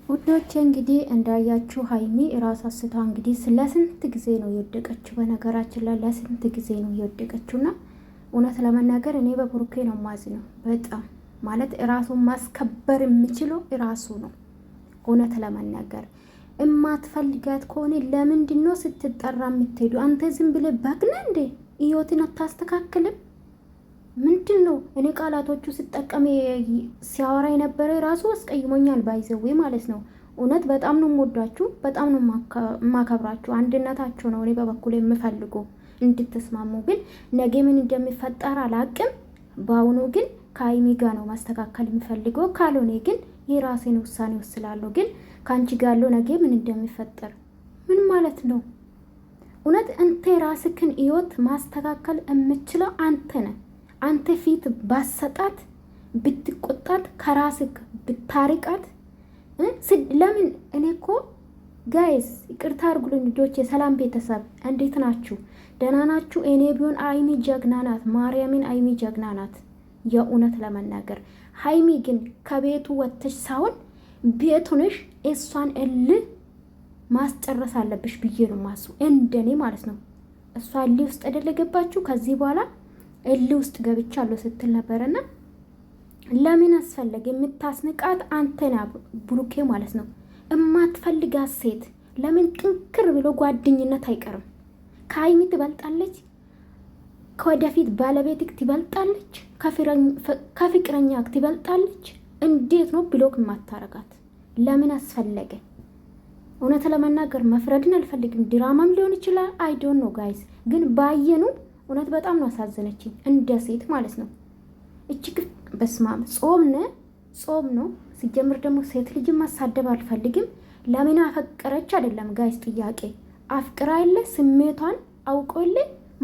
ውዶቼ እንግዲህ እንዳያችሁ ሀይሚ ራስ አስታ እንግዲህ ለስንት ጊዜ ነው የወደቀችው። በነገራችን ላይ ለስንት ጊዜ ነው የወደቀችውና እውነት ለመናገር እኔ በብሩኬ ነው ማዝነው። በጣም ማለት ራሱን ማስከበር የሚችለው ራሱ ነው። እውነት ለመናገር እማትፈልጋት ከሆነ ለምንድን ነው ስትጠራ የምትሄዱ? አንተ ዝም ብለህ ባግና እንዴ ህይወትን አታስተካክልም? ምንድን ነው? እኔ ቃላቶቹ ስጠቀም ሲያወራ የነበረ ራሱ አስቀይሞኛል። ባይዘዌ ማለት ነው። እውነት በጣም ነው የምወዳችሁ፣ በጣም ነው የማከብራችሁ። አንድነታችሁ ነው እኔ በበኩል የምፈልገው እንድትስማሙ። ግን ነገ ምን እንደሚፈጠር አላቅም። በአሁኑ ግን ከሀይሚ ጋር ነው ማስተካከል የምፈልገው። ካልሆነ ግን የራሴን ውሳኔ ወስላለሁ። ግን ከአንቺ ጋር ያለው ነገ ምን እንደሚፈጠር ምን ማለት ነው? እውነት አንተ ራስክን ህይወት ማስተካከል የምችለው አንተ ነህ። አንተ ፊት ባሰጣት ብትቆጣት ከራስክ ብታርቃት ለምን? እኔ እኮ ጋይስ ይቅርታ አድርጉልኝ ልጆቼ። ሰላም ቤተሰብ እንዴት ናችሁ? ደህና ናችሁ? እኔ ቢሆን ሀይሚ ጀግና ናት። ማርያምን ሀይሚ ጀግና ናት። የእውነት ለመናገር ሀይሚ ግን ከቤቱ ወጥተሽ ሳይሆን ቤት ሆነሽ እሷን እልህ ማስጨረስ አለብሽ ብዬ ነው ማስቡ፣ እንደኔ ማለት ነው። እሷ እልህ ውስጥ አይደለ ገባችሁ? ከዚህ በኋላ እልህ ውስጥ ገብቻለሁ ስትል ነበረና ለምን አስፈለገ? የምታስንቃት አንተና ብሩኬ ማለት ነው። እማትፈልጋት ሴት ለምን ጥንክር ብሎ ጓደኝነት አይቀርም? ከሀይሚ ትበልጣለች፣ ከወደፊት ባለቤትክ ትበልጣለች፣ ከፍቅረኛክ ትበልጣለች። እንዴት ነው ብሎክ የማታረጋት? ለምን አስፈለገ? እውነት ለመናገር መፍረድን አልፈልግም። ድራማም ሊሆን ይችላል። አይ ዶንት ኖ ጋይስ። ግን ባየኑ እውነት በጣም ነው አሳዘነችኝ፣ እንደ ሴት ማለት ነው። እችግ በስማም ጾም ነው ሲጀምር። ደግሞ ሴት ልጅ ማሳደብ አልፈልግም። ለምን አፈቀረች አይደለም ጋይስ ጥያቄ። አፍቅራ የለ ስሜቷን አውቆ የለ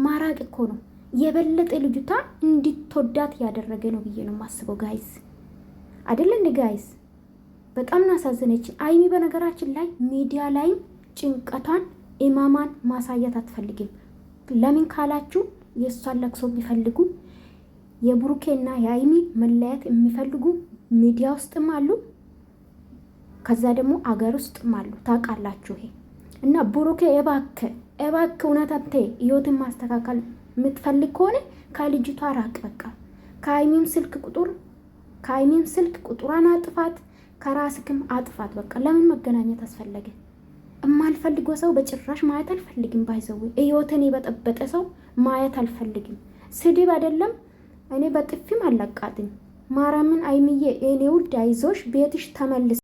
ማራቅ እኮ ነው የበለጠ ልጅቷ እንድትወዳት ያደረገ ነው ብዬ ነው የማስበው ጋይስ። አይደለ እንደ ጋይስ በጣም ነው አሳዘነችኝ ሀይሚ። በነገራችን ላይ ሚዲያ ላይም ጭንቀቷን ኢማማን ማሳየት አትፈልግም። ለምን ካላችሁ የእሷን ለቅሶ የሚፈልጉ የብሩኬና የሀይሚ መለያት የሚፈልጉ ሚዲያ ውስጥም አሉ፣ ከዛ ደግሞ አገር ውስጥም አሉ። ታውቃላችሁ ይሄ እና ብሩኬ እባክህ እውነት አንተ ህይወትን ማስተካከል የምትፈልግ ከሆነ ከልጅቷ ራቅ። በቃ ከሀይሚም ስልክ ቁጥሯን አጥፋት፣ ከራስክም አጥፋት። በቃ ለምን መገናኘት አስፈለገ? የማልፈልገው ሰው በጭራሽ ማየት አልፈልግም። ባይዘው ህይወትን የበጠበጠ ሰው ማየት አልፈልግም። ስድብ አይደለም እኔ በጥፊም አለቃትኝ። ማርያምን አይምዬ እኔ ውድ አይዞሽ ቤትሽ ተመልስ።